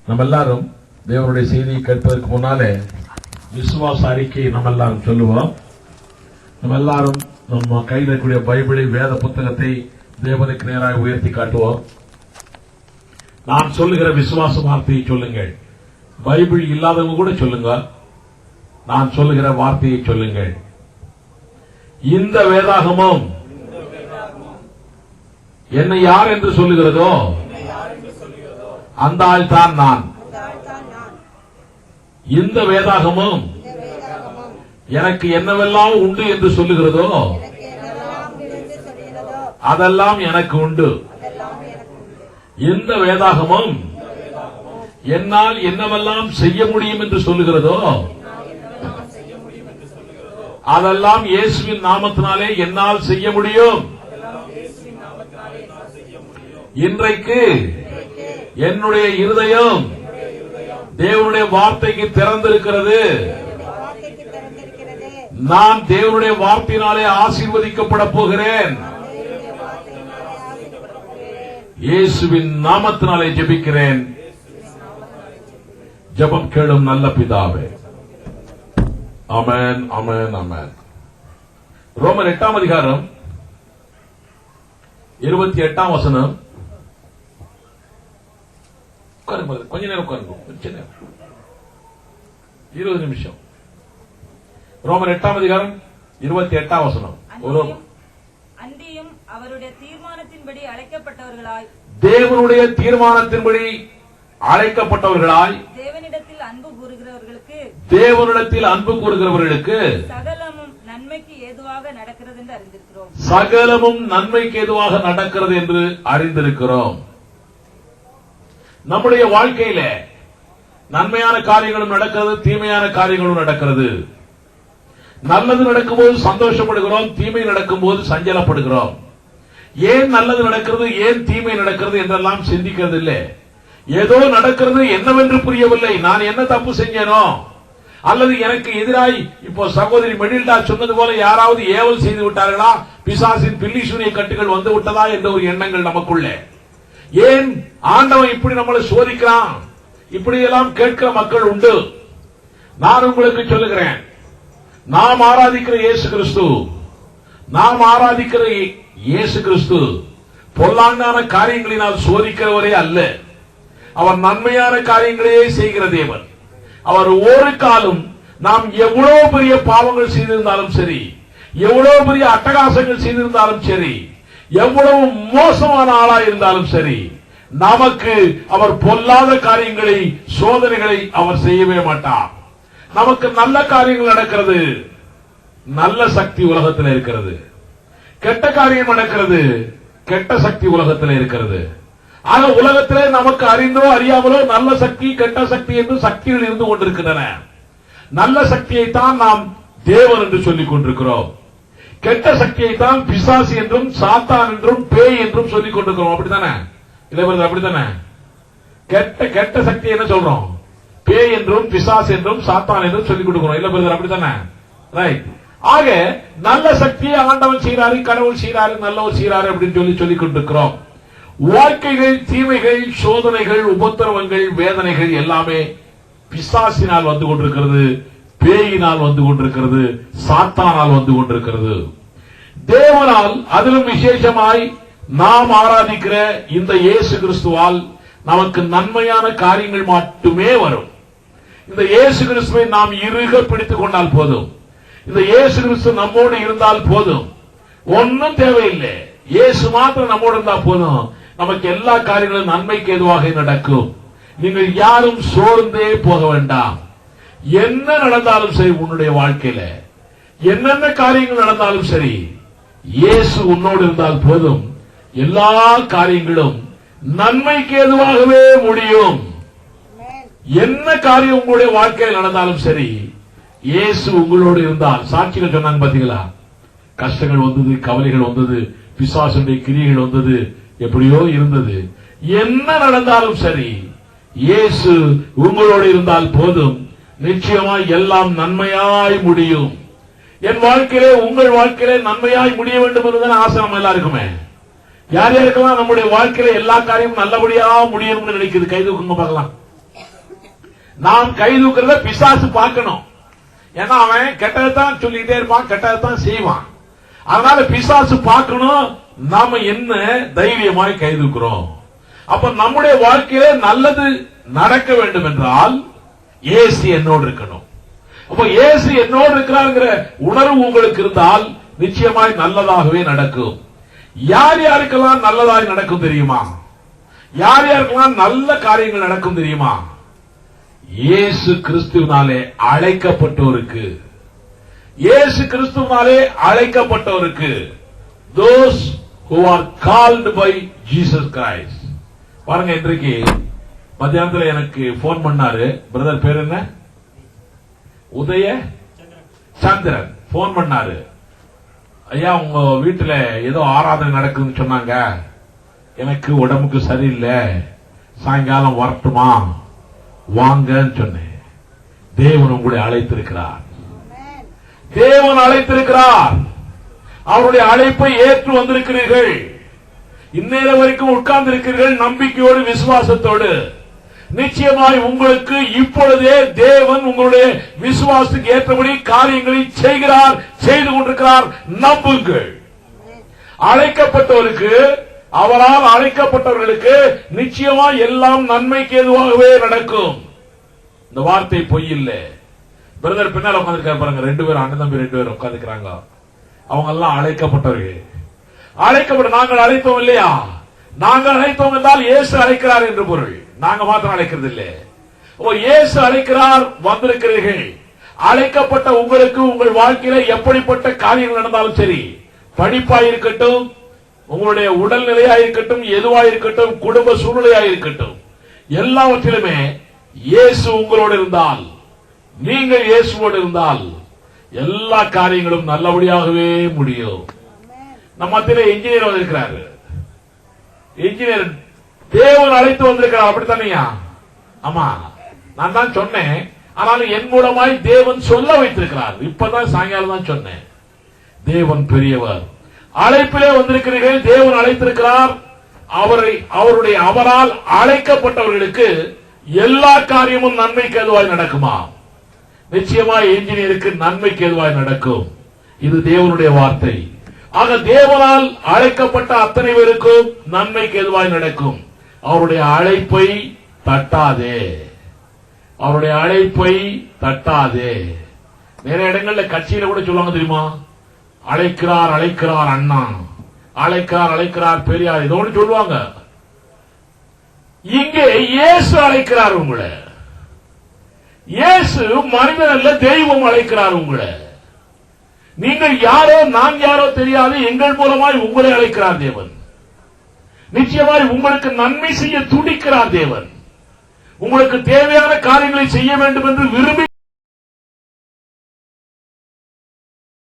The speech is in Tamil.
நம்ம எல்லாரும் தேவனுடைய செய்தியை கேட்பதற்கு முன்னாலே விசுவாச அறிக்கை நம்ம எல்லாரும் சொல்லுவோம். நம்ம எல்லாரும் நம்ம கையில் இருக்கக்கூடிய பைபிளை, வேத புத்தகத்தை தேவனுக்கு நேராக உயர்த்தி காட்டுவோம். நான் சொல்லுகிற விசுவாச வார்த்தையை சொல்லுங்கள். பைபிள் இல்லாதவங்க கூட சொல்லுங்க. நான் சொல்லுகிற வார்த்தையை சொல்லுங்கள். இந்த வேதாகமம் என்னை யார் என்று சொல்லுகிறதோ அந்த ஆள் தான் நான். இந்த வேதாகமம் எனக்கு என்னவெல்லாம் உண்டு என்று சொல்லுகிறதோ அதெல்லாம் எனக்கு உண்டு. இந்த வேதாகமம் என்னால் என்னவெல்லாம் செய்ய முடியும் என்று சொல்லுகிறதோ அதெல்லாம் இயேசுவின் நாமத்தினாலே என்னால் செய்ய முடியும். இன்றைக்கு என்னுடைய இருதயம் தேவனுடைய வார்த்தைக்கு திறந்திருக்கிறது. நான் தேவனுடைய வார்த்தையினாலே ஆசீர்வதிக்கப்பட போகிறேன். இயேசுவின் நாமத்தினாலே ஜெபிக்கிறேன். ஜெபம் கேளும் நல்ல பிதாவே. ஆமென், ஆமென், ஆமென். ரோமர் 8ஆம் அதிகாரம் 28ஆம் வசனம். கொஞ்ச நேரம் உட்காருங்க, 20 நிமிஷம். ரோமர் 8ஆம் அதிகாரம் 28ஆம் வசனம். அன்றியும் அவருடைய தீர்மானத்தின்படி அழைக்கப்பட்டவர்களாய், தேவனுடைய தீர்மானத்தின்படி அழைக்கப்பட்டவர்களாய், தேவனிடத்தில் அன்பு கூறுகிறவர்களுக்கு, தேவனிடத்தில் அன்பு கூறுகிறவர்களுக்கு சகலமும் நன்மைக்கு ஏதுவாக நடக்கிறது என்று அறிந்திருக்கிறோம். சகலமும் நன்மைக்கு ஏதுவாக நடக்கிறது என்று அறிந்திருக்கிறோம். நம்முடைய வாழ்க்கையில நன்மையான காரியங்களும் நடக்கிறது, தீமையான காரியங்களும் நடக்கிறது. நல்லது நடக்கும்போது சந்தோஷப்படுகிறோம், தீமை நடக்கும்போது சஞ்சலப்படுகிறோம். ஏன் நல்லது நடக்கிறது, ஏன் தீமை நடக்கிறது என்றெல்லாம் சிந்திக்கிறது இல்லை. ஏதோ நடக்கிறது, என்னவென்று புரியவில்லை. நான் என்ன தப்பு செஞ்சேனோ, அல்லது எனக்கு எதிராய் இப்போ சகோதரி மெடில்டா சொன்னது போல யாராவது ஏவல் செய்து விட்டார்களா, பிசாசின் பில்லிசூனிய கட்டுகள் வந்து விட்டதா என்ற ஒரு எண்ணங்கள் நமக்குள்ளே. ஏன் ஆண்டவன் இப்படி நம்மளை சோதிக்கிறான், இப்படி எல்லாம் கேட்கிற மக்கள் உண்டு. நான் உங்களுக்கு சொல்லுகிறேன், நாம் ஆராதிக்கிற இயேசு கிறிஸ்து, நாம் ஆராதிக்கிற இயேசு கிறிஸ்து பொல்லாங்கான காரியங்களினால் சோதிக்கிறவரே அல்ல. அவர் நன்மையான காரியங்களையே செய்கிற தேவன். அவர் ஒரு காலம் நாம் எவ்வளவு பெரிய பாவங்கள் செய்திருந்தாலும் சரி, எவ்வளவு பெரிய அட்டகாசங்கள் செய்திருந்தாலும் சரி, எவ்வளவு மோசமான ஆளா இருந்தாலும் சரி, நமக்கு அவர் பொல்லாத காரியங்களை, சோதனைகளை அவர் செய்யவே மாட்டார். நமக்கு நல்ல காரியங்கள் நடக்கிறது, நல்ல சக்தி உலகத்தில் இருக்கிறது. கெட்ட காரியம் நடக்கிறது, கெட்ட சக்தி உலகத்தில் இருக்கிறது. ஆக உலகத்திலே நமக்கு அறிந்தோ அறியாமலோ நல்ல சக்தி, கெட்ட சக்தி என்று சக்திகள் இருந்து கொண்டிருக்கின்றன. நல்ல சக்தியை தான் நாம் தேவன் என்று சொல்லிக் கொண்டிருக்கிறோம். கெட்ட சக்தியை தான் பிசாசு என்றும் சாத்தான் என்றும் பேய் என்றும் சொல்லிக் கொண்டிருக்கிறோம். அப்படித்தானே? இல்லை, அப்படித்தானே? கெட்ட சக்தி என்ன சொல்றோம்? பேய் என்றும் பிசாசு என்றும் சாத்தான் என்றும் சொல்லிக் கொடுக்கிறோம். இல்ல பிரதர், அப்படித்தானே? ரைட். ஆக நல்ல சக்தியை ஆண்டவன் செய்யறாரு, கடவுள் செய்யறாரு, நல்லவர் செய்யறாரு அப்படின்னு சொல்லிக் கொண்டிருக்கிறோம். வாழ்க்கைகள், தீமைகள், சோதனைகள், உபத்திரவங்கள், வேதனைகள் எல்லாமே பிசாசினால் வந்து கொண்டிருக்கிறது, பேயினால் வந்து கொண்டிருக்கிறது, சாத்தானால் வந்து கொண்டிருக்கிறது. தேவனால், அதிலும் விசேஷமாய் நாம் ஆராதிக்கிற இந்த இயேசு கிறிஸ்துவால் நமக்கு நன்மையான காரியங்கள் மட்டுமே வரும். இந்த இயேசு கிறிஸ்துவை நாம் இறுக பிடித்துக் கொண்டால் போதும். இந்த இயேசு கிறிஸ்து நம்மோடு இருந்தால் போதும். ஒன்னும் தேவையில்லை, இயேசு மாத்திரம் நம்மோடு இருந்தால் போதும். நமக்கு எல்லா காரியங்களும் நன்மைக்கு ஏதுவாக நடக்கும். நீங்கள் யாரும் சோர்ந்தே போக வேண்டாம். என்ன நடந்தாலும் சரி, உன்னுடைய வாழ்க்கையில என்னென்ன காரியங்கள் நடந்தாலும் சரி, இயேசு உன்னோடு இருந்தால் போதும். எல்லா காரியங்களும் நன்மைக்கு ஏதுவாகவே முடியும். என்ன காரியம் உங்களுடைய வாழ்க்கையில் நடந்தாலும் சரி, இயேசு உங்களோடு இருந்தால். சாட்சிகள் சொன்னாங்க பாத்தீங்களா? கஷ்டங்கள் வந்தது, கவலைகள் வந்தது, பிசாசுடைய கிரியைகள் வந்தது, எப்படியோ இருந்தது. என்ன நடந்தாலும் சரி, இயேசு உங்களோடு இருந்தால் போதும். நிச்சயமாய் எல்லாம் நன்மையாய் முடியும். என் வாழ்க்கையிலே, உங்கள் வாழ்க்கையிலே நன்மையாய் முடிய வேண்டும் என்பதுதான் ஆசை நம்ம எல்லாருக்குமே. யார் யாருக்கெல்லாம் நம்முடைய வாழ்க்கையில எல்லா காரியமும் நல்லபடியா முடியணும்னு நினைக்குது? கை தூக்குங்க பார்க்கலாம். நாம் கை தூக்குறத பிசாசு பார்க்கணும். ஏன்னா அவன் கெட்டதான் சொல்லிட்டே இருப்பான், கெட்டதான் செய்வான். அதனால பிசாசு பார்க்கணும் நாம என்ன தைரியமாய் கை தூக்குறோம். அப்ப நம்முடைய வாழ்க்கையில நல்லது நடக்க வேண்டும் என்றால் இயேசு என்னோடு இருக்கணும். அப்ப இயேசு என்னோடு இருக்கிறார்ங்கிற உணர்வு உங்களுக்கு இருந்தால் நிச்சயமாய் நல்லதாகவே நடக்கும். யார் யாருக்கெல்லாம் நல்லதாய் நடக்கும் தெரியுமா? யார் யாருக்கெல்லாம் நல்ல காரியங்கள் நடக்கும் தெரியுமா? இயேசு கிறிஸ்துவினாலே அழைக்கப்பட்டோருக்கு, இயேசு கிறிஸ்துவினாலே அழைக்கப்பட்டோருக்கு, those who are called by Jesus Christ. பாருங்க, இன்றைக்கு மத்தியானத்தில் எனக்கு போன் பண்ணாரு. பிரதர் பேர் என்ன? உதய சந்திரன். போன் பண்ணாரு. ஐயா, உங்க வீட்டுல ஏதோ ஆராதனை நடக்குதுன்னு சொன்னாங்க. எனக்கு உடம்புக்கு சரியில்லை, சாயங்காலம் வரட்டுமா வாங்கன்னு சொன்னேன். தேவன் உங்களை அழைத்திருக்கிறார். தேவன் அழைத்திருக்கிறார். அவருடைய அழைப்பை ஏற்று வந்திருக்கிறீர்கள். இந்நேரம் வரைக்கும் உட்கார்ந்து இருக்கிறீர்கள் நம்பிக்கையோடு, விசுவாசத்தோடு. நிச்சயமாய் உங்களுக்கு இப்பொழுதே தேவன் உங்களுடைய விசுவாசத்துக்கு ஏற்றபடி காரியங்களை செய்கிறார், செய்து கொண்டிருக்கிறார். நம்புங்கள். அழைக்கப்பட்டவருக்கு, அவரால் அழைக்கப்பட்டவர்களுக்கு நிச்சயமாய் எல்லாம் நன்மைக்கு ஏதுவாகவே நடக்கும். இந்த வார்த்தை பொய் இல்லை. பிரதர் பின்னால் உட்காந்துருக்காரு பாருங்க, 2 பேரும் அண்ணன் தம்பி 2 பேரும் உட்காந்துக்கிறாங்க. அவங்க எல்லாம் அழைக்கப்பட்டவர்கள். அழைக்கப்பட்ட நாங்கள் அழைத்தோம் இல்லையா? நாங்கள் அழைத்தோம் என்றால் இயேசு அழைக்கிறார் என்று பொருள். நாங்க மாத்திரம் அழைக்கிறது இல்லை. இயேசு அழைக்கிறார், வந்திருக்கிறீர்கள். அழைக்கப்பட்ட உங்களுக்கு உங்கள் வாழ்க்கையில எப்படிப்பட்ட காரியங்கள் நடந்தாலும் சரி, படிப்பாயிருக்கட்டும், உங்களுடைய உடல்நிலையாயிருக்கட்டும், எதுவாயிருக்கட்டும், குடும்ப சூழ்நிலையாயிருக்கட்டும், எல்லாவற்றிலுமே இயேசு உங்களோடு இருந்தால், நீங்கள் இயேசுவோடு இருந்தால் எல்லா காரியங்களும் நல்லபடியாகவே முடியும். நம்ம மத்தியில இன்ஜினியர் வந்திருக்கிறாரு. இன்ஜினியர் தேவன் அழைத்து வந்திருக்கிறார். அப்படித்தானையா? ஆமா, நான் தான் சொன்னேன். ஆனாலும் என் மூலமாய் தேவன் சொல்ல வைத்திருக்கிறார். இப்பதான் சாயங்காலம் தான் சொன்னேன். தேவன் பெரியவர். அழைப்பிலே வந்திருக்கிறீர்கள். தேவன் அழைத்திருக்கிறார். அவரால் அழைக்கப்பட்டவர்களுக்கு எல்லா காரியமும் நன்மைக்கு எதுவாய் நடக்குமா? நிச்சயமாய் இன்ஜினியருக்கு நன்மைக்கு எதுவாய் நடக்கும். இது தேவனுடைய வார்த்தை. ஆக தேவனால் அழைக்கப்பட்ட அத்தனை பேருக்கும் நன்மைக்கு எதுவாய் நடக்கும். அவருடைய அழைப்பை தட்டாதே, அவருடைய அழைப்பை தட்டாதே. நிறைய இடங்கள்ல கட்சியில கூட சொல்லுவாங்க தெரியுமா? அழைக்கிறார் அழைக்கிறார் அண்ணா, அழைக்கிறார் அழைக்கிறார் பெரியார், இதோடு சொல்லுவாங்க. இங்கே இயேசு அழைக்கிறார் உங்களை. இயேசு மனிதன் அல்ல, தெய்வம் அழைக்கிறார் உங்களை. நீங்கள் யாரோ நான் யாரோ தெரியாது, எங்கள் மூலமாய் உங்களை அழைக்கிறார் தேவன். நிச்சயமாய் உங்களுக்கு நன்மை செய்ய துடிக்கிறார் தேவன். உங்களுக்கு தேவையான காரியங்களை செய்ய வேண்டும் என்று விரும்பி